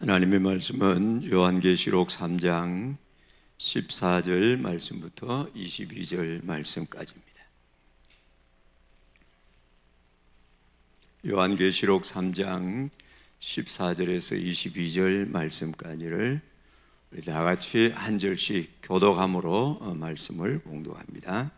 하나님의 말씀은 요한계시록 3장 14절 말씀부터 22절 말씀까지입니다. 요한계시록 3장 14절에서 22절 말씀까지를 우리 다 같이 한 절씩 교독함으로 말씀을 공독합니다.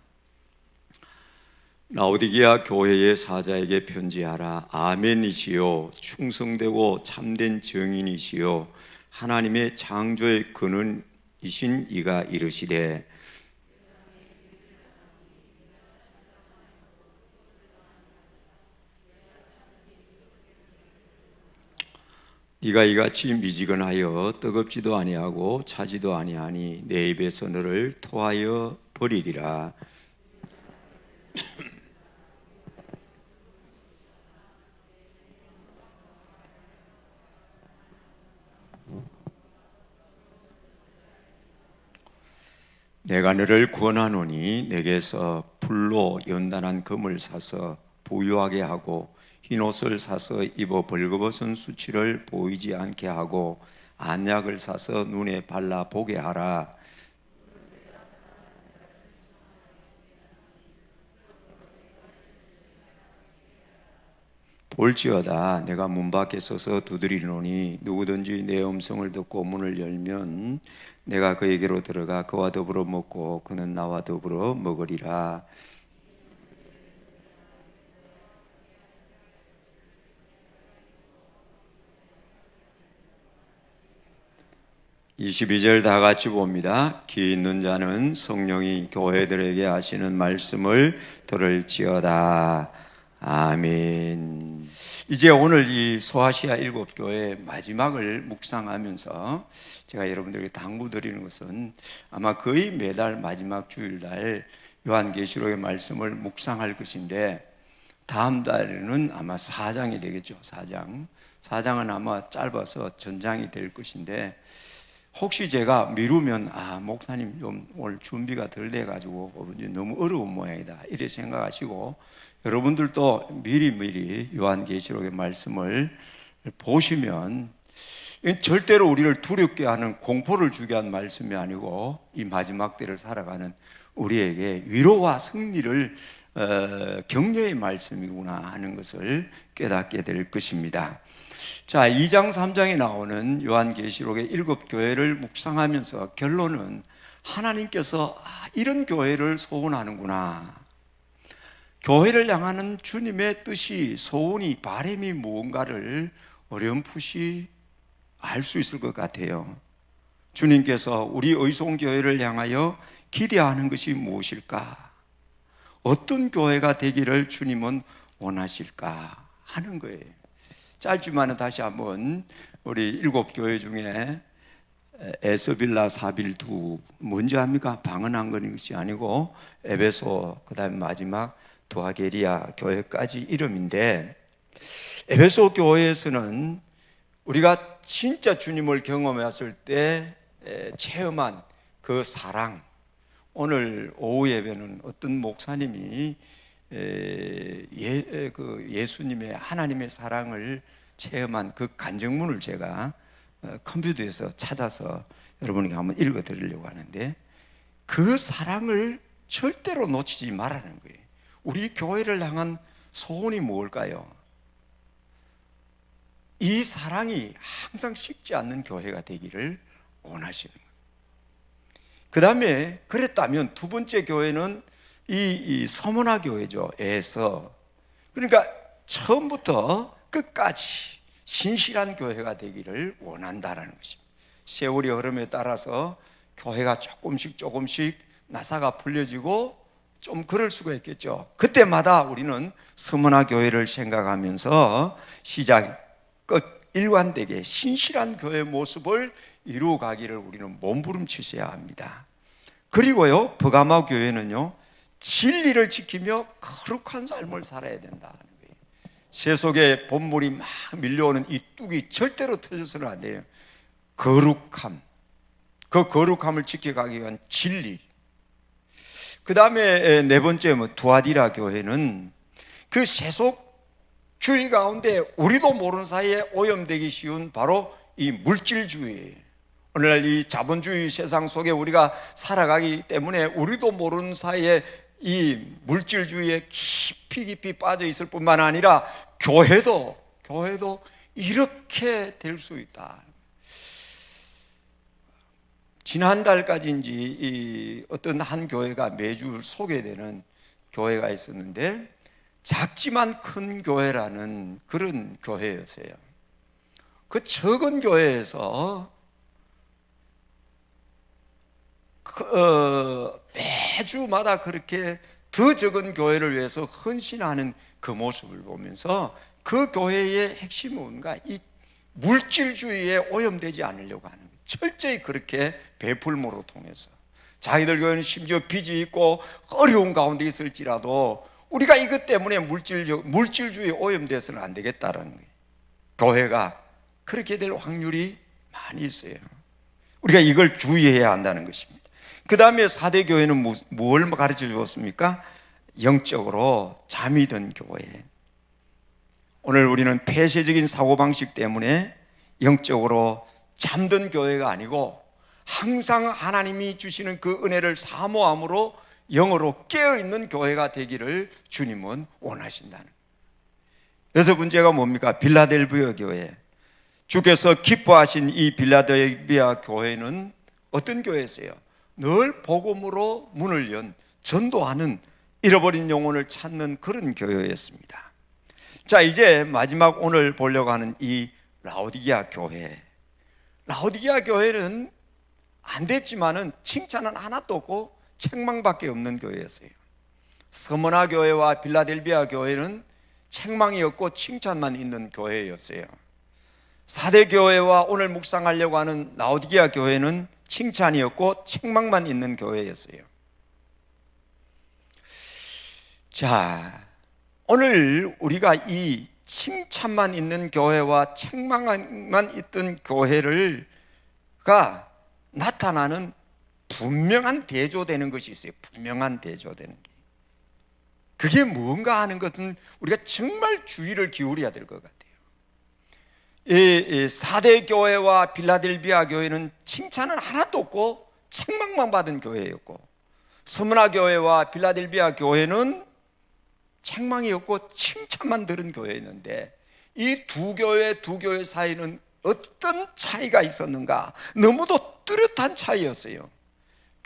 라오디게아 교회의 사자에게 편지하라. 아멘이시요 충성되고 참된 증인이시요 하나님의 창조의 근원이신 이가 이르시되, 네가 이같이 미지근하여 뜨겁지도 아니하고 차지도 아니하니 내 입에서 너를 토하여 버리리라. 내가 너를 구원하노니 내게서 불로 연단한 금을 사서 부유하게 하고 흰옷을 사서 입어 벌거벗은 수치를 보이지 않게 하고 안약을 사서 눈에 발라 보게 하라. 볼지어다 내가 문 밖에 서서 두드리노니 누구든지 내 음성을 듣고 문을 열면 내가 그에게로 들어가 그와 더불어 먹고 그는 나와 더불어 먹으리라. 22절 다 같이 봅니다. 귀 있는 자는 성령이 교회들에게 하시는 말씀을 들을지어다. 아멘. 이제 오늘 이 소아시아 7교회 마지막을 묵상하면서 제가 여러분들에게 당부드리는 것은 아마 거의 매달 마지막 주일날 요한계시록의 말씀을 묵상할 것인데, 다음 달에는 아마 4장이 되겠죠. 4장은 아마 짧아서 전장이 될 것인데, 혹시 제가 미루면 목사님 좀 오늘 준비가 덜 돼가지고 너무 어려운 모양이다 이렇게 생각하시고, 여러분들도 미리 요한계시록의 말씀을 보시면 절대로 우리를 두렵게 하는, 공포를 주게 하는 말씀이 아니고 이 마지막 때를 살아가는 우리에게 위로와 승리를 격려의 말씀이구나 하는 것을 깨닫게 될 것입니다. 자, 2장 3장에 나오는 요한계시록의 7교회를 묵상하면서 결론은 하나님께서 이런 교회를 소원하는구나, 교회를 향하는 주님의 뜻이, 소원이, 바람이 무언가를 어렴풋이 알 수 있을 것 같아요. 주님께서 우리 의송교회를 향하여 기대하는 것이 무엇일까? 어떤 교회가 되기를 주님은 원하실까 하는 거예요. 짧지만은 다시 한번 우리 7교회 중에 에스빌라, 사빌두 뭔지 압니까? 방언한 것이 아니고 에베소, 그 다음에 마지막 두아게리아 교회까지 이름인데, 에베소 교회에서는 우리가 진짜 주님을 경험했을 때 체험한 그 사랑, 오늘 오후 예배는 어떤 목사님이 예수님의, 하나님의 사랑을 체험한 그 간증문을 제가 컴퓨터에서 찾아서 여러분에게 한번 읽어 드리려고 하는데, 그 사랑을 절대로 놓치지 말라는 거예요. 우리 교회를 향한 소원이 뭘까요? 이 사랑이 항상 식지 않는 교회가 되기를 원하시는 거예요. 그 다음에 그랬다면 두 번째 교회는 이 서문화 교회죠. 에서, 그러니까 처음부터 끝까지 신실한 교회가 되기를 원한다라는 것입니다. 세월이 흐름에 따라서 교회가 조금씩 나사가 풀려지고 좀 그럴 수가 있겠죠. 그때마다 우리는 서문화 교회를 생각하면서 시작 끝 일관되게 신실한 교회의 모습을 이루어가기를 우리는 몸부림치셔야 합니다. 그리고요, 버가마 교회는요, 진리를 지키며 거룩한 삶을 살아야 된다는 거예요. 세속의 본물이 막 밀려오는 이 뚝이 절대로 터져서는 안 돼요. 거룩함, 그 거룩함을 지켜가기 위한 진리. 그 다음에 네 번째 두아디라 교회는 그 세속 주의 가운데 우리도 모르는 사이에 오염되기 쉬운 바로 이 물질주의, 오늘날 이 자본주의 세상 속에 우리가 살아가기 때문에 우리도 모르는 사이에 이 물질주의에 깊이 빠져 있을 뿐만 아니라 교회도 이렇게 될 수 있다. 지난달까지인지 이 어떤 한 교회가 매주 소개되는 교회가 있었는데 작지만 큰 교회라는 그런 교회였어요. 그 적은 교회에서 매주마다 그렇게 더 적은 교회를 위해서 헌신하는 그 모습을 보면서 그 교회의 핵심은 뭔가 이 물질주의에 오염되지 않으려고 하는 거예요. 철저히 그렇게 베풀모로 통해서 자기들 교회는 심지어 빚이 있고 어려운 가운데 있을지라도 우리가 이것 때문에 물질주의에 오염돼서는 안 되겠다라는 거예요. 교회가 그렇게 될 확률이 많이 있어요. 우리가 이걸 주의해야 한다는 것입니다. 그 다음에 4대 교회는 뭘 가르쳐 주었습니까? 영적으로 잠이 든 교회. 오늘 우리는 폐쇄적인 사고방식 때문에 영적으로 잠든 교회가 아니고 항상 하나님이 주시는 그 은혜를 사모함으로 영으로 깨어있는 교회가 되기를 주님은 원하신다는 거예요. 여섯 번째가 뭡니까? 빌라델비아 교회. 주께서 기뻐하신 이 빌라델비아 교회는 어떤 교회였어요? 늘 복음으로 문을 연 전도하는 잃어버린 영혼을 찾는 그런 교회였습니다. 자, 이제 마지막 오늘 보려고 하는 이 라오디게아 교회. 라오디게아 교회는 안 됐지만은 칭찬은 하나도 없고 책망밖에 없는 교회였어요. 스무나 교회와 빌라델비아 교회는 책망이 없고 칭찬만 있는 교회였어요. 4대 교회와 오늘 묵상하려고 하는 라오디게아 교회는 칭찬이 없고 책망만 있는 교회였어요. 자, 오늘 우리가 이 칭찬만 있는 교회와 책망만 있던 교회가 나타나는 분명한 대조되는 것이 있어요. 분명한 대조되는 게. 그게 뭔가 하는 것은 우리가 정말 주의를 기울여야 될 것 같아요. 이 4대 교회와 빌라델비아 교회는 칭찬은 하나도 없고 책망만 받은 교회였고, 스무나 교회와 빌라델비아 교회는 책망이 없고 칭찬만 들은 교회였는데, 이 두 교회 사이는 어떤 차이가 있었는가? 너무도 뚜렷한 차이였어요.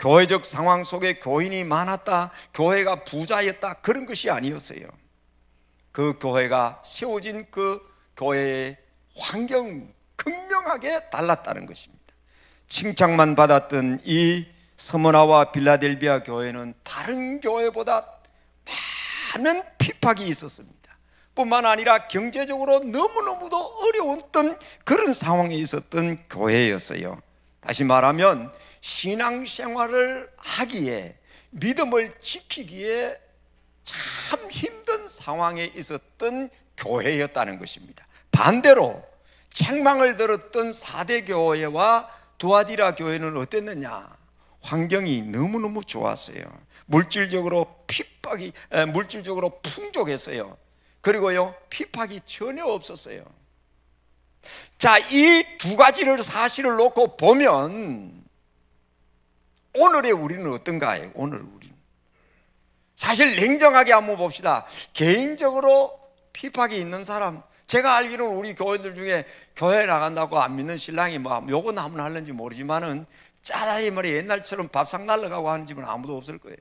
교회적 상황 속에 교인이 많았다, 교회가 부자였다, 그런 것이 아니었어요. 그 교회가 세워진 그 교회의 환경이 극명하게 달랐다는 것입니다. 칭찬만 받았던 이 스무나와 빌라델비아 교회는 다른 교회보다 많은 핍박이 있었습니다. 뿐만 아니라 경제적으로 너무너무도 어려웠던 그런 상황에 있었던 교회였어요. 다시 말하면 신앙생활을 하기에, 믿음을 지키기에 참 힘든 상황에 있었던 교회였다는 것입니다. 반대로 책망을 들었던 4대 교회와 두아디라 교회는 어땠느냐? 환경이 너무너무 좋았어요. 물질적으로 풍족했어요. 그리고요, 핍박이 전혀 없었어요. 자, 이 두 가지를 사실을 놓고 보면 오늘의 우리는 어떤가요? 오늘 우리는 사실 냉정하게 한번 봅시다. 개인적으로 핍박이 있는 사람, 제가 알기로는 우리 교회들 중에 교회 나간다고 안 믿는 신랑이 뭐 요건 한번 하는지 모르지만은 짜다리 말이 옛날처럼 밥상 날라가고 하는 집은 아무도 없을 거예요.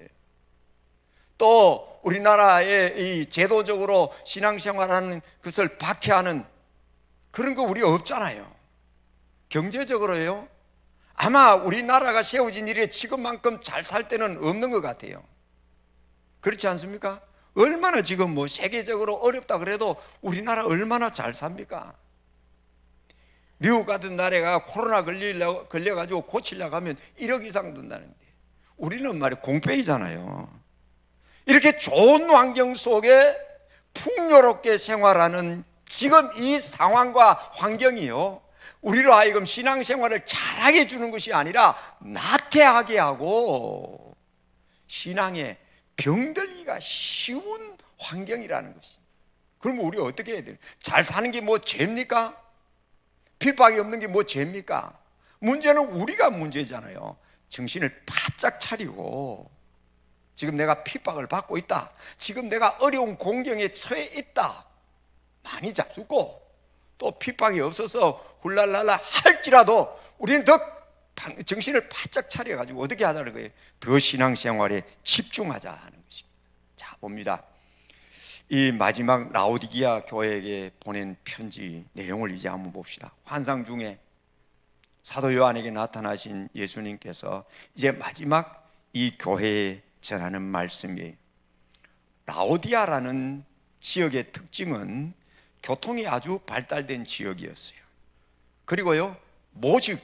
또 우리나라에 이 제도적으로 신앙생활하는 것을 박해하는 그런 거 우리 없잖아요. 경제적으로요, 아마 우리나라가 세워진 일에 지금만큼 잘 살 때는 없는 것 같아요. 그렇지 않습니까? 얼마나 지금 뭐 세계적으로 어렵다 그래도 우리나라 얼마나 잘 삽니까? 미국 같은 나라가 코로나 걸려가지고 고치려고 하면 1억 이상 든다는데 우리는 말이야 공페이잖아요. 이렇게 좋은 환경 속에 풍요롭게 생활하는 지금 이 상황과 환경이요, 우리로 하여금 신앙생활을 잘하게 해주는 것이 아니라 나태하게 하고 신앙에 병들기가 쉬운 환경이라는 것입니다. 그러면 우리 어떻게 해야 돼요? 잘 사는 게 뭐 죄입니까? 핍박이 없는 게 뭐 죄입니까? 문제는 우리가 문제잖아요. 정신을 바짝 차리고, 지금 내가 핍박을 받고 있다, 지금 내가 어려운 공경에 처해 있다, 많이 잡수고 또 핍박이 없어서 훌랄랄라 할지라도 우리는 더 정신을 바짝 차려가지고 어떻게 하자는 거예요? 더 신앙생활에 집중하자 하는 것입니다. 자, 봅니다. 이 마지막 라오디기아 교회에게 보낸 편지 내용을 이제 한번 봅시다. 환상 중에 사도 요한에게 나타나신 예수님께서 이제 마지막 이 교회에 전하는 말씀이에요. 라오디아라는 지역의 특징은 교통이 아주 발달된 지역이었어요. 그리고요, 모직,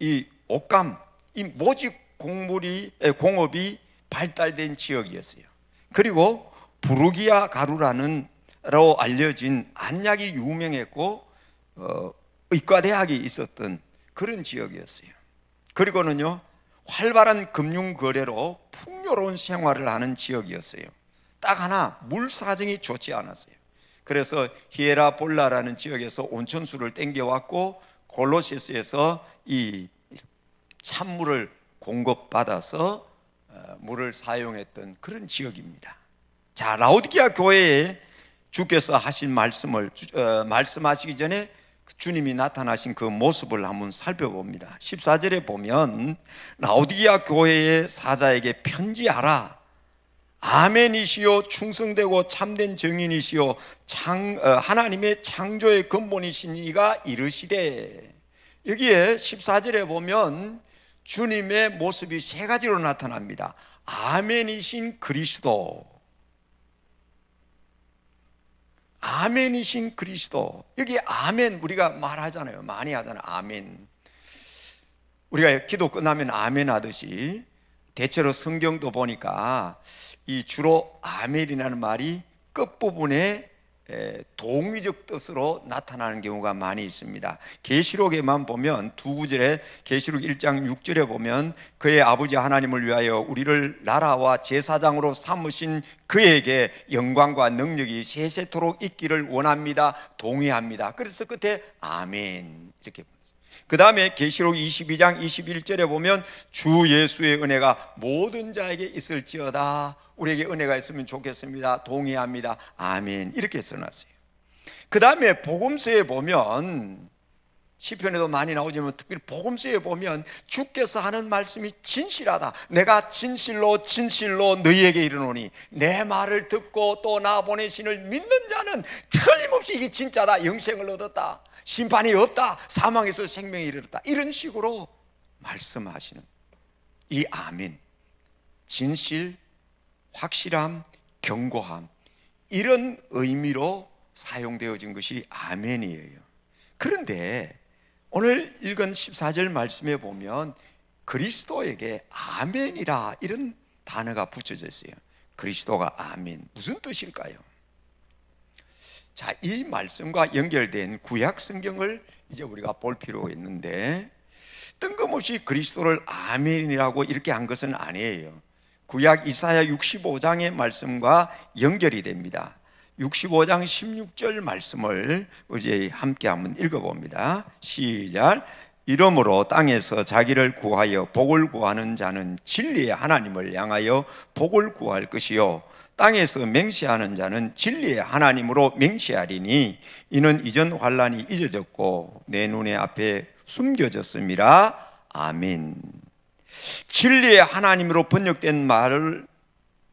이 옷감, 이 모직 공업이 발달된 지역이었어요. 그리고 부르기아 가루라는 로 알려진 안약이 유명했고 의과대학이 있었던 그런 지역이었어요. 그리고는요, 활발한 금융 거래로 풍요로운 생활을 하는 지역이었어요. 딱 하나, 물 사정이 좋지 않았어요. 그래서 히에라볼라라는 지역에서 온천수를 땡겨왔고 골로세스에서 이 찬물을 공급받아서 물을 사용했던 그런 지역입니다. 자, 라오디게아 교회에 주께서 하신 말씀을 말씀하시기 전에 주님이 나타나신 그 모습을 한번 살펴봅니다. 14절에 보면 라오디게아 교회의 사자에게 편지하라. 아멘이시요 충성되고 참된 증인이시요 하나님의 창조의 근본이신 이가 이르시되, 여기에 14절에 보면 주님의 모습이 세 가지로 나타납니다. 아멘이신 그리스도, 아멘이신 그리스도. 여기 아멘 우리가 말하잖아요. 많이 하잖아요. 아멘. 우리가 기도 끝나면 아멘 하듯이 대체로 성경도 보니까 이 주로 아멘이라는 말이 끝부분에 동의적 뜻으로 나타나는 경우가 많이 있습니다. 계시록에만 보면 두 구절에, 계시록 1장 6절에 보면 그의 아버지 하나님을 위하여 우리를 나라와 제사장으로 삼으신 그에게 영광과 능력이 세세토록 있기를 원합니다, 동의합니다. 그래서 끝에 아멘 이렇게. 그 다음에 계시록 22장 21절에 보면 주 예수의 은혜가 모든 자에게 있을지어다, 우리에게 은혜가 있으면 좋겠습니다, 동의합니다, 아멘 이렇게 써놨어요. 그 다음에 복음서에 보면, 시편에도 많이 나오지만 특별히 복음서에 보면 주께서 하는 말씀이 진실하다. 내가 진실로 너희에게 이르노니 내 말을 듣고 또 나 보내신을 믿는 자는 틀림없이 이게 진짜다, 영생을 얻었다, 심판이 없다, 사망에서 생명에 이르렀다, 이런 식으로 말씀하시는 이 아멘, 진실, 확실함, 견고함, 이런 의미로 사용되어진 것이 아멘이에요. 그런데 오늘 읽은 14절 말씀에 보면 그리스도에게 아멘이라 이런 단어가 붙여져 있어요. 그리스도가 아멘, 무슨 뜻일까요? 자, 이 말씀과 연결된 구약 성경을 이제 우리가 볼 필요가 있는데, 뜬금없이 그리스도를 아멘이라고 이렇게 한 것은 아니에요. 구약 이사야 65장의 말씀과 연결이 됩니다. 65장 16절 말씀을 이제 함께 한번 읽어봅니다. 시작. 이러므로 땅에서 자기를 구하여 복을 구하는 자는 진리의 하나님을 향하여 복을 구할 것이요, 땅에서 맹세하는 자는 진리의 하나님으로 맹세하리니 이는 이전 환난이 잊어졌고 내 눈에 앞에 숨겨졌음이라. 아멘. 진리의 하나님으로 번역된 말을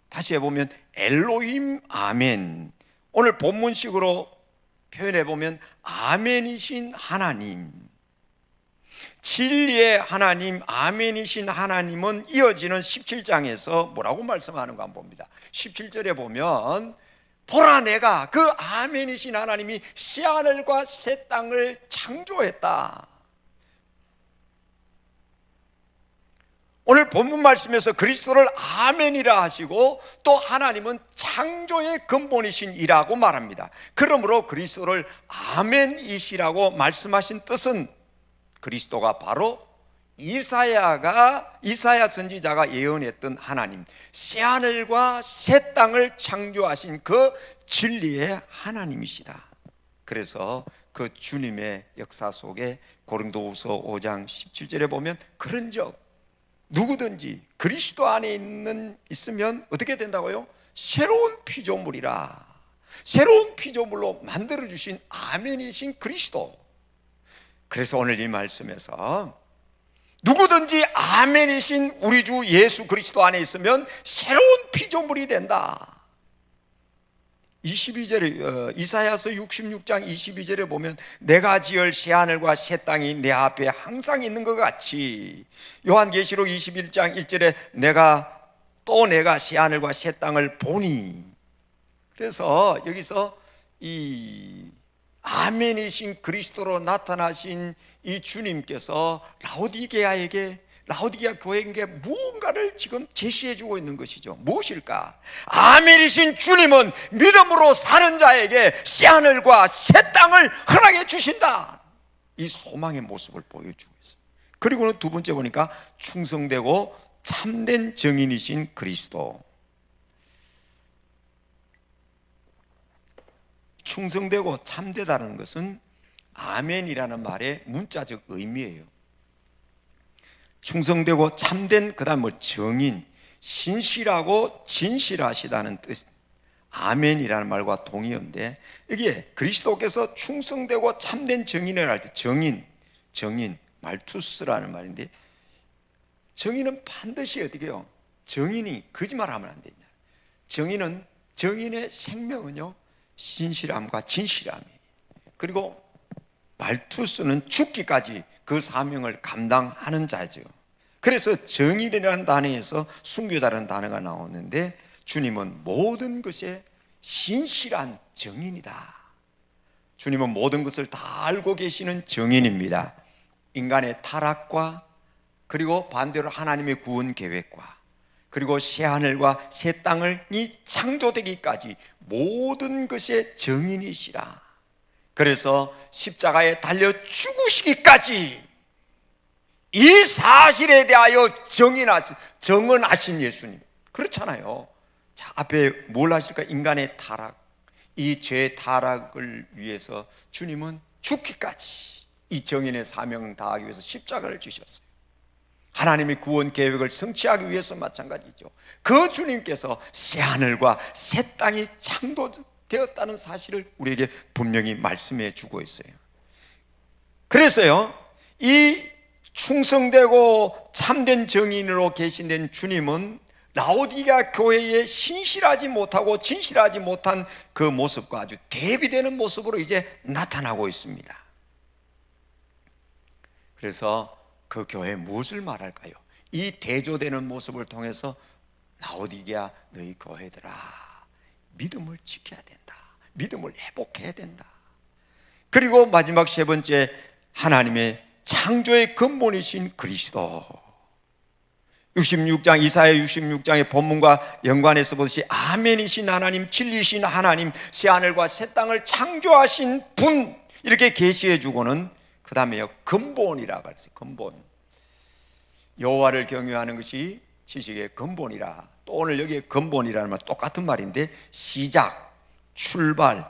다시 해보면 엘로힘 아멘. 오늘 본문식으로 표현해 보면 아멘이신 하나님, 진리의 하나님, 아멘이신 하나님은 이어지는 17장에서 뭐라고 말씀하는가 한번 봅니다. 17절에 보면 보라, 내가 그 아멘이신 하나님이 새하늘과 새 땅을 창조했다. 오늘 본문 말씀에서 그리스도를 아멘이라 하시고 또 하나님은 창조의 근본이신 이라고 말합니다. 그러므로 그리스도를 아멘이시라고 말씀하신 뜻은 그리스도가 바로 이사야 선지자가 예언했던 하나님, 새하늘과 새 땅을 창조하신 그 진리의 하나님이시다. 그래서 그 주님의 역사 속에 고린도후서 5장 17절에 보면 그런즉 누구든지 그리스도 안에 있으면 어떻게 된다고요? 새로운 피조물이라. 새로운 피조물로 만들어주신 아멘이신 그리스도. 그래서 오늘 이 말씀에서 누구든지 아멘이신 우리 주 예수 그리스도 안에 있으면 새로운 피조물이 된다. 22절에 이사야서 66장 22절에 보면 내가 지을 새하늘과 새 땅이 내 앞에 항상 있는 것 같이, 요한계시록 21장 1절에 내가 새하늘과 새 땅을 보니. 그래서 여기서 이 아멘이신 그리스도로 나타나신 이 주님께서 라오디게아 교회에게 무언가를 지금 제시해 주고 있는 것이죠. 무엇일까? 아멘이신 주님은 믿음으로 사는 자에게 새하늘과 새 땅을 허락해 주신다. 이 소망의 모습을 보여주고 있어요. 그리고는 두 번째 보니까 충성되고 참된 증인이신 그리스도. 충성되고 참되다는 것은 아멘이라는 말의 문자적 의미예요. 충성되고 참된, 그 다음 정인, 신실하고 진실하시다는 뜻. 아멘이라는 말과 동의어인데, 이게 그리스도께서 충성되고 참된 증인을 할 때 정인, 말투스라는 말인데, 정인은 반드시 어떻게 해요? 정인이 거짓말하면 안 되냐. 정인의 생명은요, 신실함과 진실함이에요. 그리고 말투스는 죽기까지 그 사명을 감당하는 자죠. 그래서 정인이라는 단어에서 순교자라는 단어가 나오는데, 주님은 모든 것에 신실한 정인이다. 주님은 모든 것을 다 알고 계시는 정인입니다. 인간의 타락과 그리고 반대로 하나님의 구원 계획과 그리고 새하늘과 새 땅이 창조되기까지 모든 것의 정인이시라. 그래서 십자가에 달려 죽으시기까지 이 사실에 대하여 정언하신 예수님. 그렇잖아요. 자, 앞에 뭘 하실까? 인간의 타락, 이 죄의 타락을 위해서 주님은 죽기까지 이 정인의 사명을 다하기 위해서 십자가를 지셨어요. 하나님의 구원 계획을 성취하기 위해서 마찬가지죠. 그 주님께서 새하늘과 새 땅이 창조되었다는 사실을 우리에게 분명히 말씀해 주고 있어요. 그래서요, 이 충성되고 참된 정인으로 계신된 주님은 라오디게아 교회에 신실하지 못하고 진실하지 못한 그 모습과 아주 대비되는 모습으로 이제 나타나고 있습니다. 그래서 그 교회에 무엇을 말할까요? 이 대조되는 모습을 통해서 라오디게아 너희 교회들아, 믿음을 지켜야 된다. 믿음을 회복해야 된다. 그리고 마지막 세 번째, 하나님의 창조의 근본이신 그리스도. 66장, 이사야 66장의 본문과 연관해서 보듯이 아멘이신 하나님, 진리신 하나님, 새하늘과 새 땅을 창조하신 분, 이렇게 계시해 주고는 그 다음에요, 근본이라고 그랬어요. 근본. 여호와를 경외하는 것이 지식의 근본이라. 또 오늘 여기에 근본이라는 말 똑같은 말인데, 시작, 출발,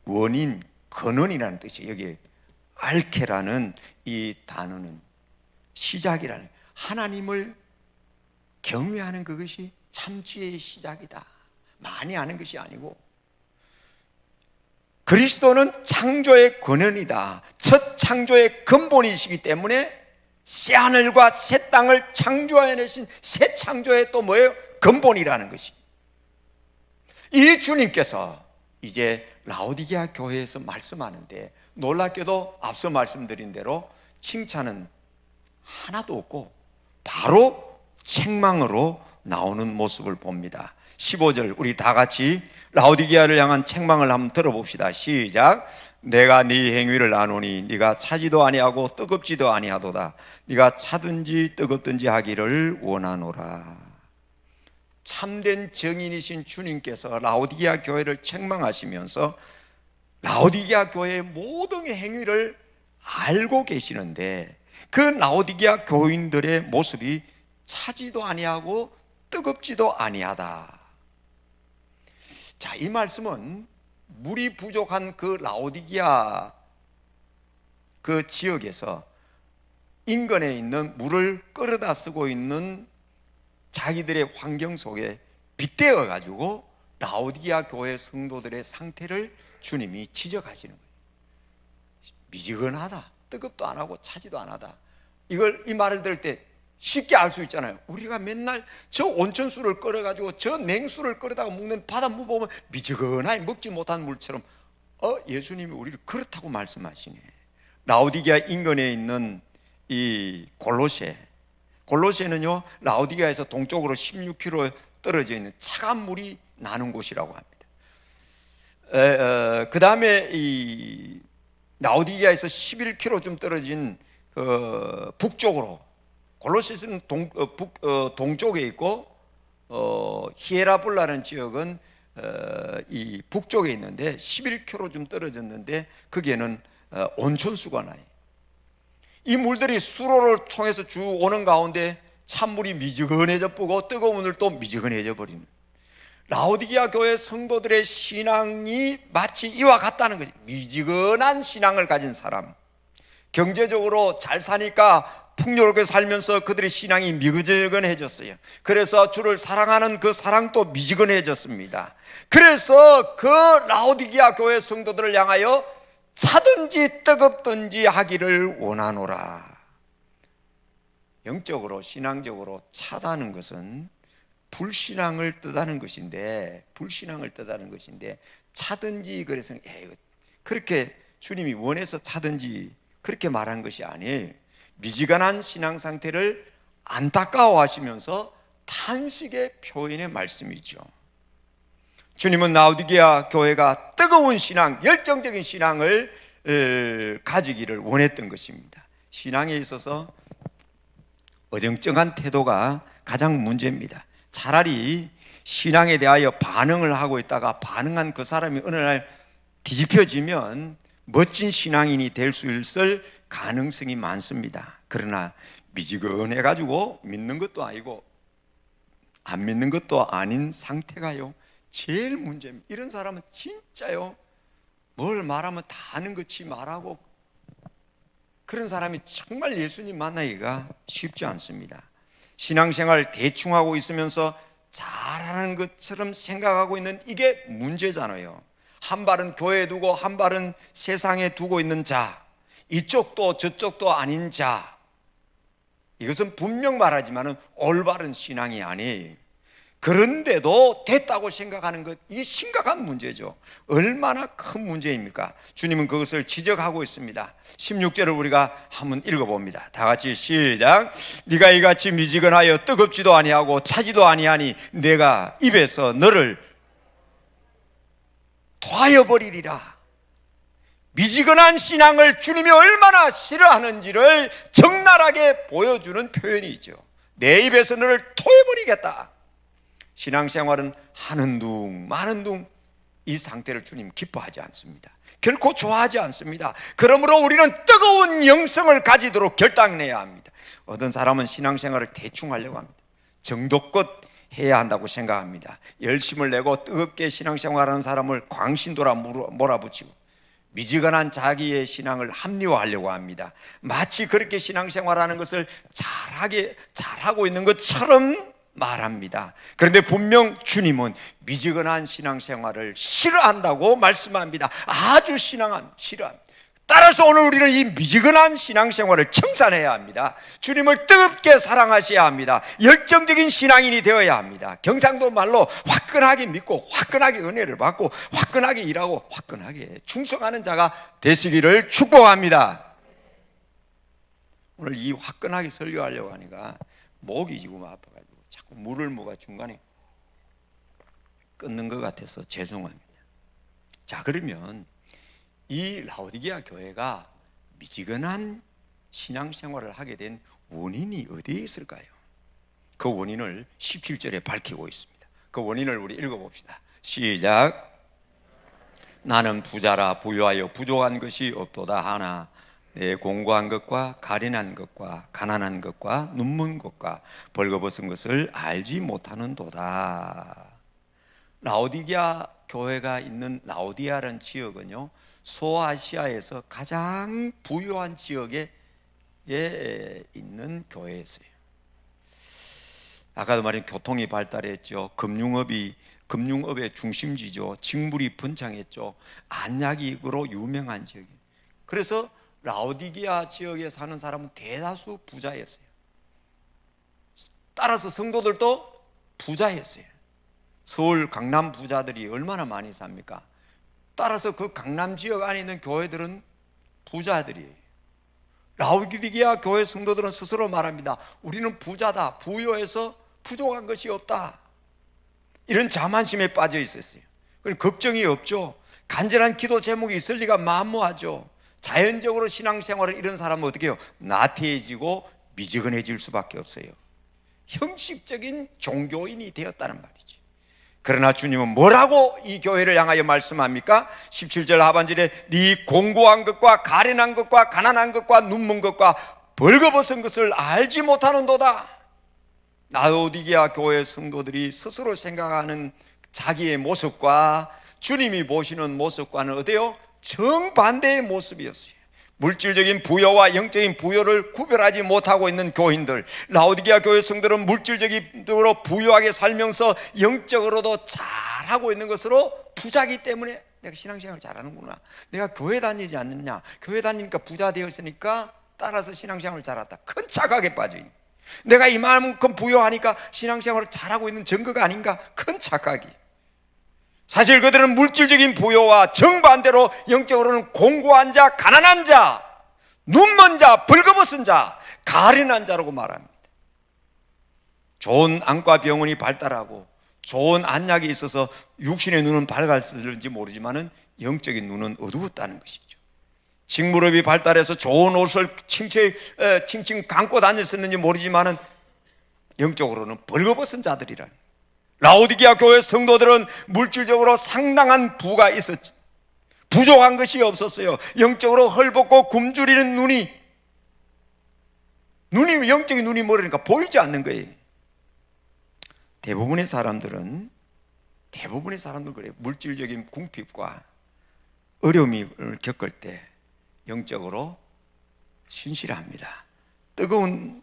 원인, 근원이라는 뜻이에요. 여기에 알케라는 이 단어는 시작이라는, 하나님을 경외하는 그것이 참 지혜의 시작이다. 많이 아는 것이 아니고, 그리스도는 창조의 근원이다. 첫 창조의 근본이시기 때문에 새하늘과 새 땅을 창조해내신 새 창조의 또 뭐예요? 근본이라는 것이. 이 주님께서 이제 라오디게아 교회에서 말씀하는데, 놀랍게도 앞서 말씀드린 대로 칭찬은 하나도 없고 바로 책망으로 나오는 모습을 봅니다. 15절, 우리 다 같이 라오디게아를 향한 책망을 한번 들어봅시다. 시작. 내가 네 행위를 아노니 네가 차지도 아니하고 뜨겁지도 아니하도다. 네가 차든지 뜨겁든지 하기를 원하노라. 참된 정인이신 주님께서 라오디게아 교회를 책망하시면서 라오디게아 교회의 모든 행위를 알고 계시는데, 그 라오디게아 교인들의 모습이 차지도 아니하고 뜨겁지도 아니하다. 자, 이 말씀은 물이 부족한 그 라오디게아 그 지역에서 인근에 있는 물을 끌어다 쓰고 있는 자기들의 환경 속에 빗대어 가지고 라오디게아 교회 성도들의 상태를 주님이 지적하시는 거예요. 미지근하다, 뜨겁도 안 하고 차지도 안 하다. 이 말을 들을 때 쉽게 알 수 있잖아요. 우리가 맨날 저 온천수를 끓여가지고 저 냉수를 끓여다가 먹는 바닷물 보면 미지근하게 먹지 못한 물처럼 예수님이 우리를 그렇다고 말씀하시네. 라오디게아 인근에 있는 이 골로새는요, 라오디게아에서 동쪽으로 16km 떨어져 있는 차가운 물이 나는 곳이라고 합니다. 그 다음에 이 라오디게아에서 11km쯤 떨어진 북쪽으로, 골로새는 동쪽에 있고 히에라볼라라는 지역은 이 북쪽에 있는데 11km쯤 떨어졌는데 거기에는 온천수가 나요. 이 물들이 수로를 통해서 쭉 오는 가운데 찬물이 미지근해져 보고 뜨거운 물도 미지근해져 버리는, 라오디게아 교회 성도들의 신앙이 마치 이와 같다는 거지. 미지근한 신앙을 가진 사람, 경제적으로 잘 사니까 풍요롭게 살면서 그들의 신앙이 미지근해졌어요. 그래서 주를 사랑하는 그 사랑도 미지근해졌습니다. 그래서 그 라오디게아 교회 성도들을 향하여 차든지 뜨겁든지 하기를 원하노라. 영적으로 신앙적으로 차다는 것은 불신앙을 뜻하는 것인데, 차든지 그래서 그렇게 주님이 원해서 차든지 그렇게 말한 것이 아니에요. 미지근한 신앙 상태를 안타까워하시면서 탄식의 표현의 말씀이죠. 주님은 라오디게아 교회가 뜨거운 신앙, 열정적인 신앙을 가지기를 원했던 것입니다. 신앙에 있어서 어정쩡한 태도가 가장 문제입니다. 차라리 신앙에 대하여 반응을 하고 있다가 반응한 그 사람이 어느 날 뒤집혀지면 멋진 신앙인이 될 수 있을 가능성이 많습니다. 그러나 미지근해가지고 믿는 것도 아니고 안 믿는 것도 아닌 상태가요, 제일 문제입니다. 이런 사람은 진짜요, 뭘 말하면 다 아는 것이 말하고, 그런 사람이 정말 예수님 만나기가 쉽지 않습니다. 신앙생활 대충 하고 있으면서 잘하는 것처럼 생각하고 있는 이게 문제잖아요. 한 발은 교회에 두고 한 발은 세상에 두고 있는 자, 이쪽도 저쪽도 아닌 자, 이것은 분명 말하지만 올바른 신앙이 아니에요. 그런데도 됐다고 생각하는 것, 이게 심각한 문제죠. 얼마나 큰 문제입니까? 주님은 그것을 지적하고 있습니다. 16절을 우리가 한번 읽어봅니다. 다 같이 시작. 네가 이같이 미지근하여 뜨겁지도 아니하고 차지도 아니하니 내가 입에서 너를 토하여 버리리라. 미지근한 신앙을 주님이 얼마나 싫어하는지를 적나라하게 보여주는 표현이죠. 내 입에서 너를 토해버리겠다. 신앙생활은 하는 둥 마는 둥, 이 상태를 주님 기뻐하지 않습니다. 결코 좋아하지 않습니다. 그러므로 우리는 뜨거운 영성을 가지도록 결단해야 합니다. 어떤 사람은 신앙생활을 대충 하려고 합니다. 정도껏 해야 한다고 생각합니다. 열심을 내고 뜨겁게 신앙생활하는 사람을 광신도라 몰아붙이고 미지근한 자기의 신앙을 합리화하려고 합니다. 마치 그렇게 신앙생활하는 것을 잘하고 있는 것처럼 말합니다. 그런데 분명 주님은 미지근한 신앙생활을 싫어한다고 말씀합니다. 아주 싫어합니다. 따라서 오늘 우리는 이 미지근한 신앙생활을 청산해야 합니다. 주님을 뜨겁게 사랑하셔야 합니다. 열정적인 신앙인이 되어야 합니다. 경상도 말로 화끈하게 믿고 화끈하게 은혜를 받고 화끈하게 일하고 화끈하게 충성하는 자가 되시기를 축복합니다. 오늘 이 화끈하게 설교하려고 하니까 목이 지금 아파가지고 자꾸 물을 뭐가 중간에 끊는 것 같아서 죄송합니다. 자, 그러면 이 라오디게아 교회가 미지근한 신앙생활을 하게 된 원인이 어디에 있을까요? 그 원인을 17절에 밝히고 있습니다. 그 원인을 우리 읽어봅시다. 시작. 나는 부자라 부유하여 부족한 것이 없도다 하나 내 공고한 것과 가련한 것과 가난한 것과 눈먼 것과 벌거벗은 것을 알지 못하는도다. 라오디게아 교회가 있는 라오디아라는 지역은요, 소아시아에서 가장 부유한 지역에 있는 교회였어요. 아까도 말한 교통이 발달했죠. 금융업의 중심지죠. 직물이 번창했죠. 안약으로 유명한 지역이에요. 그래서 라오디게아 지역에 사는 사람은 대다수 부자였어요. 따라서 성도들도 부자였어요. 서울 강남 부자들이 얼마나 많이 삽니까? 따라서 그 강남 지역 안에 있는 교회들은 부자들이에요. 라오디게아 교회 성도들은 스스로 말합니다. 우리는 부자다. 부유해서 부족한 것이 없다. 이런 자만심에 빠져 있었어요. 걱정이 없죠. 간절한 기도 제목이 있을 리가 만무하죠. 자연적으로 신앙생활을 이런 사람은 어떻게 해요? 나태해지고 미지근해질 수밖에 없어요. 형식적인 종교인이 되었다는 말이죠. 그러나 주님은 뭐라고 이 교회를 향하여 말씀합니까? 17절 하반절에 네 공고한 것과 가련한 것과 가난한 것과 눈먼 것과 벌거벗은 것을 알지 못하는도다. 라오디게아 교회 성도들이 스스로 생각하는 자기의 모습과 주님이 보시는 모습과는 어때요? 정반대의 모습이었어요. 물질적인 부여와 영적인 부여를 구별하지 못하고 있는 교인들, 라오디게아 교회 성도들은 물질적으로 부유하게 살면서 영적으로도 잘하고 있는 것으로 부자기 때문에 내가 신앙생활을 잘하는구나, 내가 교회 다니지 않느냐, 교회 다니니까 부자 되었으니까 따라서 신앙생활을 잘했다, 큰 착각에 빠져있는, 내가 이만큼 부유하니까 신앙생활을 잘하고 있는 증거가 아닌가, 큰 착각이. 사실 그들은 물질적인 부여와 정반대로 영적으로는 공고한 자, 가난한 자, 눈먼 자, 벌거벗은 자, 가련한 자라고 말합니다. 좋은 안과 병원이 발달하고 좋은 안약이 있어서 육신의 눈은 밝았을지 모르지만은 영적인 눈은 어두웠다는 것이죠. 직무업이 발달해서 좋은 옷을 칭칭 감고 다녔었는지 모르지만은 영적으로는 벌거벗은 자들이라는. 라오디게아 교회 성도들은 물질적으로 상당한 부가 있었지, 부족한 것이 없었어요. 영적으로 헐벗고 굶주리는 눈이 영적인 눈이 모르니까 보이지 않는 거예요. 대부분의 사람들은 그래요. 물질적인 궁핍과 어려움을 겪을 때 영적으로 신실합니다. 뜨거운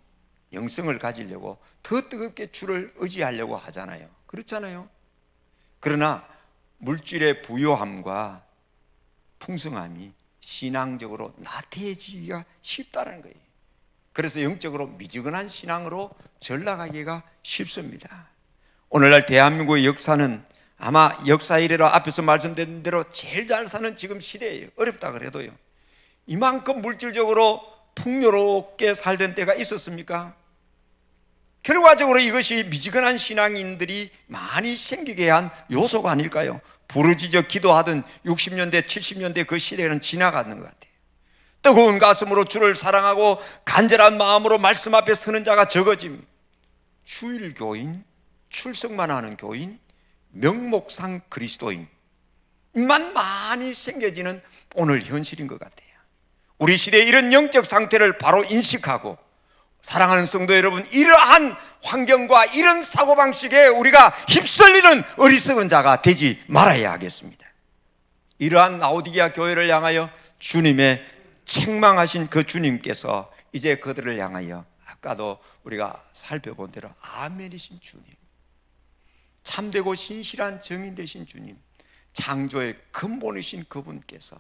영성을 가지려고 더 뜨겁게 주를 의지하려고 하잖아요. 그렇잖아요. 그러나 물질의 부요함과 풍성함이 신앙적으로 나태해지기가 쉽다는 거예요. 그래서 영적으로 미지근한 신앙으로 전락하기가 쉽습니다. 오늘날 대한민국의 역사는 아마 역사 이래로 앞에서 말씀드린 대로 제일 잘 사는 지금 시대예요. 어렵다 그래도요. 이만큼 물질적으로 풍요롭게 살던 때가 있었습니까? 결과적으로 이것이 미지근한 신앙인들이 많이 생기게 한 요소가 아닐까요? 부르짖어 기도하던 60년대 70년대 그 시대는 지나가는 것 같아요. 뜨거운 가슴으로 주를 사랑하고 간절한 마음으로 말씀 앞에 서는 자가 적어집니다. 주일교인, 출석만 하는 교인, 명목상 그리스도인만 많이 생겨지는 오늘 현실인 것 같아요. 우리 시대의 이런 영적 상태를 바로 인식하고, 사랑하는 성도 여러분, 이러한 환경과 이런 사고방식에 우리가 휩쓸리는 어리석은 자가 되지 말아야 하겠습니다. 이러한 라오디게아 교회를 향하여 주님의 책망하신 그 주님께서 이제 그들을 향하여 아까도 우리가 살펴본 대로 아멘이신 주님, 참되고 신실한 증인 되신 주님, 창조의 근본이신 그분께서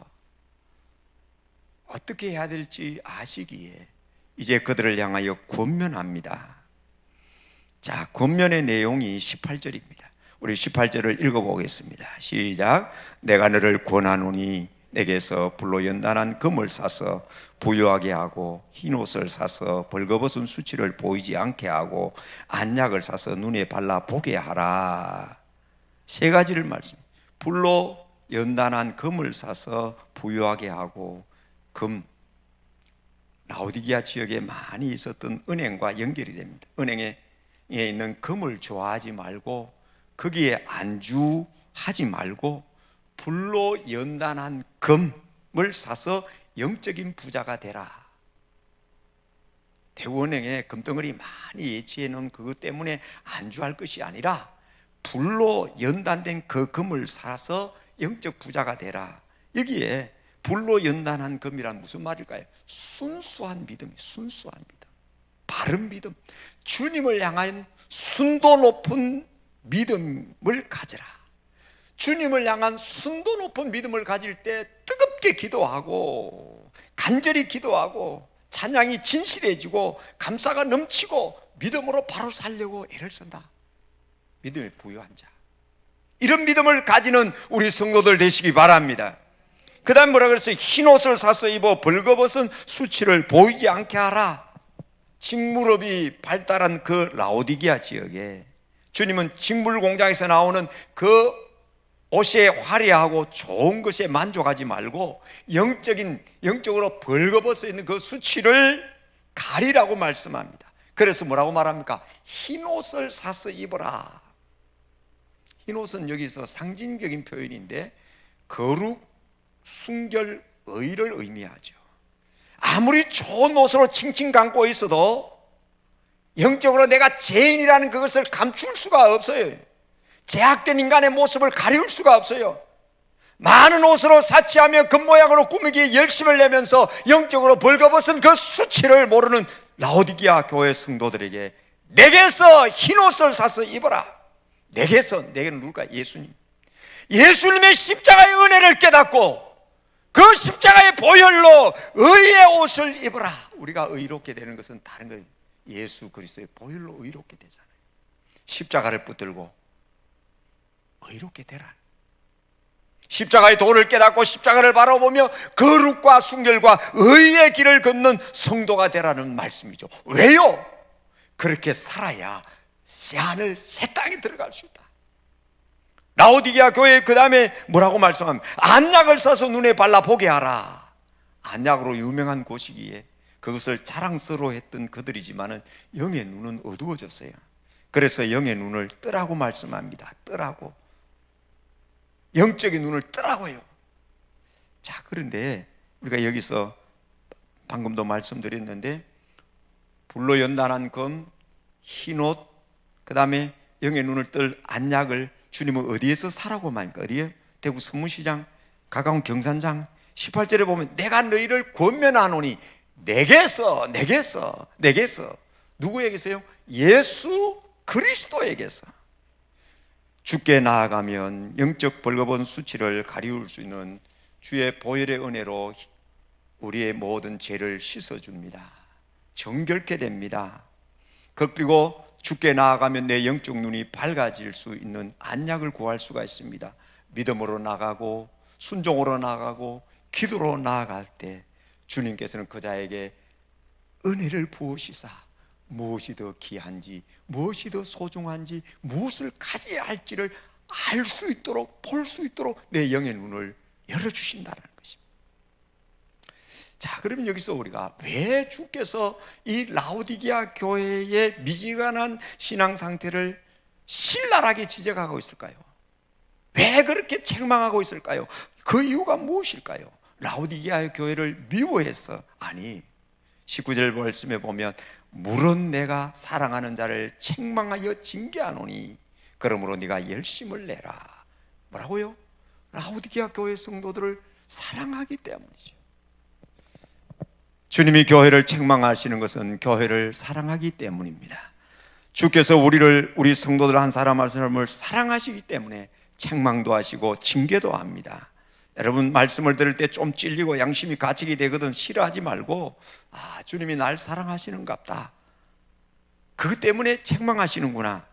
어떻게 해야 될지 아시기에 이제 그들을 향하여 권면합니다. 자, 권면의 내용이 18절입니다. 우리 18절을 읽어보겠습니다. 시작. 내가 너를 권하노니 내게서 불로 연단한 금을 사서 부유하게 하고, 흰옷을 사서 벌거벗은 수치를 보이지 않게 하고, 안약을 사서 눈에 발라 보게 하라. 세 가지를 말씀. 불로 연단한 금을 사서 부유하게 하고, 금, 라오디게아 지역에 많이 있었던 은행과 연결이 됩니다. 은행에 있는 금을 좋아하지 말고, 거기에 안주하지 말고 불로 연단한 금을 사서 영적인 부자가 되라. 대원행에 금덩어리 많이 예치해 놓은 그것 때문에 안주할 것이 아니라 불로 연단된 그 금을 사서 영적 부자가 되라. 여기에 불로 연단한 금이란 무슨 말일까요? 순수한 믿음이, 순수한 믿음, 바른 믿음, 주님을 향한 순도 높은 믿음을 가져라. 주님을 향한 순도 높은 믿음을 가질 때 뜨겁게 기도하고 간절히 기도하고 찬양이 진실해지고 감사가 넘치고 믿음으로 바로 살려고 애를 쓴다. 믿음에 부유한 자, 이런 믿음을 가지는 우리 성도들 되시기 바랍니다. 그 다음 뭐라 그랬어요? 흰옷을 사서 입어 벌거벗은 수치를 보이지 않게 하라. 직물업이 발달한 그 라오디게아 지역에 주님은 직물 공장에서 나오는 그 옷이 화려하고 좋은 것에 만족하지 말고 영적으로 벌거벗어 있는 그 수치를 가리라고 말씀합니다. 그래서 뭐라고 말합니까? 흰옷을 사서 입어라. 흰옷은 여기서 상징적인 표현인데 거룩, 순결, 의를 의미하죠. 아무리 좋은 옷으로 칭칭 감고 있어도 영적으로 내가 죄인이라는 그것을 감출 수가 없어요. 제약된 인간의 모습을 가리울 수가 없어요. 많은 옷으로 사치하며 겉모양으로 꾸미기에 열심을 내면서 영적으로 벌거벗은 그 수치를 모르는 라오디게아 교회 성도들에게 내게서 흰옷을 사서 입어라. 내게는 누굴까? 예수님. 예수님의 십자가의 은혜를 깨닫고 그 십자가의 보혈로 의의 옷을 입어라. 우리가 의롭게 되는 것은 다른 거예요. 예수 그리스도의 보혈로 의롭게 되잖아요. 십자가를 붙들고 의롭게 되라. 십자가의 도를 깨닫고 십자가를 바라보며 거룩과 순결과 의의 길을 걷는 성도가 되라는 말씀이죠. 왜요? 그렇게 살아야 새하늘 새 땅에 들어갈 수 있다. 라오디게아 교회 그 다음에 뭐라고 말씀합니까? 안약을 써서 눈에 발라보게 하라. 안약으로 유명한 곳이기에 그것을 자랑스러워했던 그들이지만은 영의 눈은 어두워졌어요. 그래서 영의 눈을 뜨라고 말씀합니다. 뜨라고. 영적인 눈을 뜨라고요. 자, 그런데 우리가 여기서 방금도 말씀드렸는데 불로 연단한 금, 흰옷, 그 다음에 영의 눈을 뜰 안약을 주님은 어디에서 사라고 말합니까? 어디에? 대구 서문시장, 가까운 경산장 18절에 보면 내가 너희를 권면하노니 내게서 누구에게서요? 예수 그리스도에게서. 주께 나아가면 영적 벌거벗은 수치를 가리울 수 있는 주의 보혈의 은혜로 우리의 모든 죄를 씻어줍니다. 정결케 됩니다. 그리고 주께 나아가면 내 영적 눈이 밝아질 수 있는 안약을 구할 수가 있습니다. 믿음으로 나가고 순종으로 나가고 기도로 나아갈 때 주님께서는 그 자에게 은혜를 부으시사 무엇이 더 귀한지, 무엇이 더 소중한지, 무엇을 가져야 할지를 알 수 있도록, 볼 수 있도록 내 영의 눈을 열어주신다는 것입니다. 자, 그러면 여기서 우리가 왜 주께서 이 라오디게아 교회의 미지근한 신앙 상태를 신랄하게 지적하고 있을까요? 왜 그렇게 책망하고 있을까요? 그 이유가 무엇일까요? 라오디게아 교회를 미워해서? 아니, 19절 말씀에 보면 물은 내가 사랑하는 자를 책망하여 징계하노니 그러므로 네가 열심을 내라. 뭐라고요? 라오디게아 교회 성도들을 사랑하기 때문이죠. 주님이 교회를 책망하시는 것은 교회를 사랑하기 때문입니다. 주께서 우리 성도들 한 사람 한 사람을 사랑하시기 때문에 책망도 하시고 징계도 합니다. 여러분 말씀을 들을 때 좀 찔리고 양심이 갇히게 되거든 싫어하지 말고 주님이 날 사랑하시는갑다. 그것 때문에 책망하시는구나.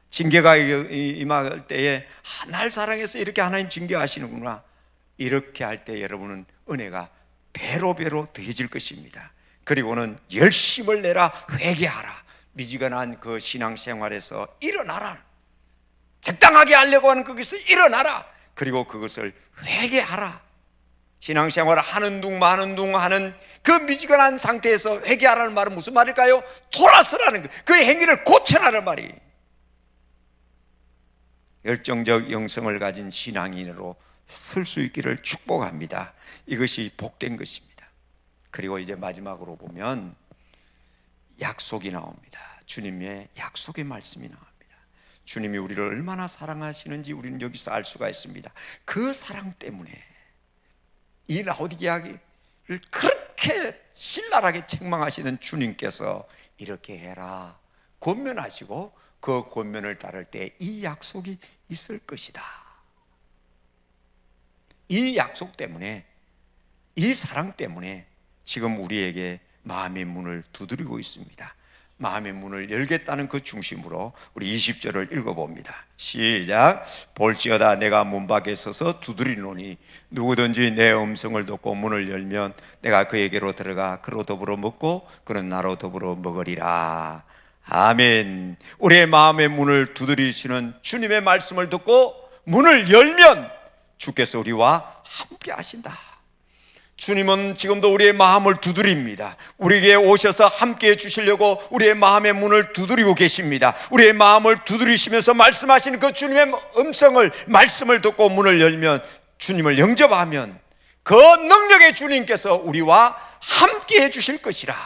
징계가 임할 때에 날 사랑해서 이렇게 하나님 징계하시는구나. 이렇게 할 때 여러분은 은혜가 배로 더해질 것입니다. 그리고는 열심을 내라. 회개하라. 미지근한 그 신앙생활에서 일어나라. 적당하게 하려고 하는 거기서 일어나라. 그리고 그것을 회개하라. 신앙생활을 하는 둥 마는 둥 하는 그 미지근한 상태에서 회개하라는 말은 무슨 말일까요? 돌아서라는 거. 그 행위를 고쳐라는 말이. 열정적 영성을 가진 신앙인으로 설 수 있기를 축복합니다. 이것이 복된 것입니다. 그리고 이제 마지막으로 보면 약속이 나옵니다. 주님의 약속의 말씀이 나옵니다. 주님이 우리를 얼마나 사랑하시는지 우리는 여기서 알 수가 있습니다. 그 사랑 때문에 이 라오디게아를 그렇게 신랄하게 책망하시는 주님께서 이렇게 해라 권면하시고, 그 권면을 따를 때 이 약속이 있을 것이다. 이 약속 때문에, 이 사랑 때문에 지금 우리에게 마음의 문을 두드리고 있습니다. 마음의 문을 열겠다는 그 중심으로 우리 20절을 읽어봅니다. 시작. 볼지어다 내가 문 밖에 서서 두드리노니 누구든지 내 음성을 듣고 문을 열면 내가 그에게로 들어가 그로 더불어 먹고 그는 나로 더불어 먹으리라. 아멘. 우리의 마음의 문을 두드리시는 주님의 말씀을 듣고 문을 열면 주께서 우리와 함께 하신다. 주님은 지금도 우리의 마음을 두드립니다. 우리에게 오셔서 함께 해주시려고 우리의 마음의 문을 두드리고 계십니다. 우리의 마음을 두드리시면서 말씀하시는 그 주님의 음성을, 말씀을 듣고 문을 열면, 주님을 영접하면 그 능력의 주님께서 우리와 함께 해주실 것이라.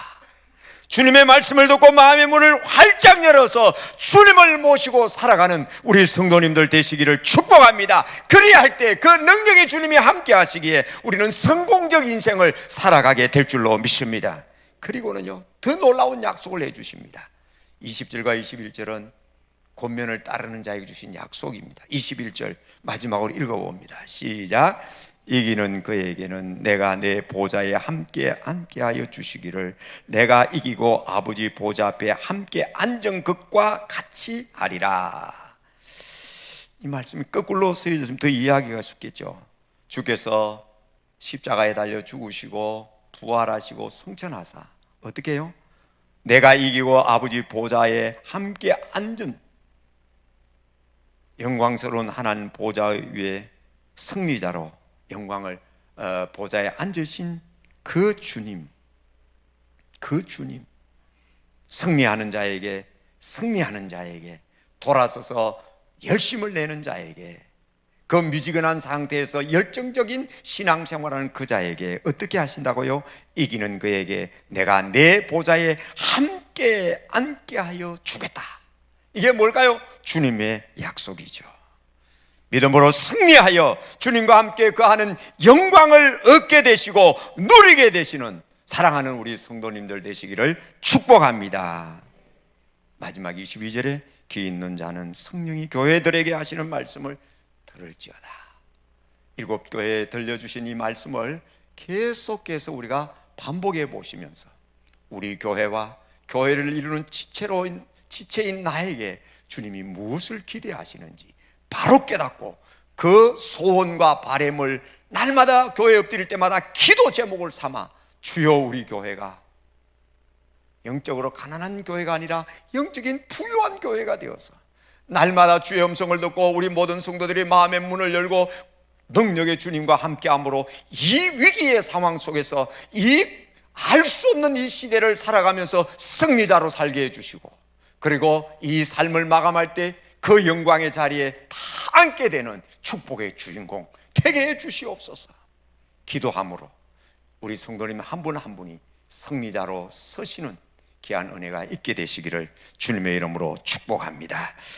주님의 말씀을 듣고 마음의 문을 활짝 열어서 주님을 모시고 살아가는 우리 성도님들 되시기를 축복합니다. 그래야 할 때 그 능력의 주님이 함께 하시기에 우리는 성공적 인생을 살아가게 될 줄로 믿습니다. 그리고는요, 더 놀라운 약속을 해주십니다. 20절과 21절은 권면을 따르는 자에게 주신 약속입니다. 21절 마지막으로 읽어봅니다. 시작. 이기는 그에게는 내가 내 보좌에 함께 앉게 하여 주시기를 내가 이기고 아버지 보좌 앞에 함께 앉은 것과 같이 하리라. 이 말씀이 거꾸로 쓰여졌으면 더 이해하기가 쉽겠죠. 주께서 십자가에 달려 죽으시고 부활하시고 승천하사 어떻게 해요? 내가 이기고 아버지 보좌에 함께 앉은 영광스러운 하나님 보좌 위에 승리자로 영광을 보좌에 앉으신 그 주님, 그 주님, 승리하는 자에게 돌아서서 열심을 내는 자에게, 그 미지근한 상태에서 열정적인 신앙생활하는 그 자에게 어떻게 하신다고요? 이기는 그에게 내가 내 보좌에 함께 앉게 하여 주겠다. 이게 뭘까요? 주님의 약속이죠. 믿음으로 승리하여 주님과 함께 거하는 영광을 얻게 되시고 누리게 되시는 사랑하는 우리 성도님들 되시기를 축복합니다. 마지막 22절에 귀 있는 자는 성령이 교회들에게 하시는 말씀을 들을지어다. 7교회에 들려주신 이 말씀을 계속해서 우리가 반복해 보시면서 우리 교회와 교회를 이루는 지체인 나에게 주님이 무엇을 기대하시는지 바로 깨닫고 그 소원과 바램을 날마다 교회에 엎드릴 때마다 기도 제목을 삼아 주여 우리 교회가 영적으로 가난한 교회가 아니라 영적인 부유한 교회가 되어서 날마다 주의 음성을 듣고 우리 모든 성도들이 마음의 문을 열고 능력의 주님과 함께함으로 이 위기의 상황 속에서 이 알 수 없는 이 시대를 살아가면서 승리자로 살게 해주시고, 그리고 이 삶을 마감할 때 그 영광의 자리에 다 앉게 되는 축복의 주인공 되게 해 주시옵소서. 기도함으로 우리 성도님 한 분 한 분이 승리자로 서시는 귀한 은혜가 있게 되시기를 주님의 이름으로 축복합니다.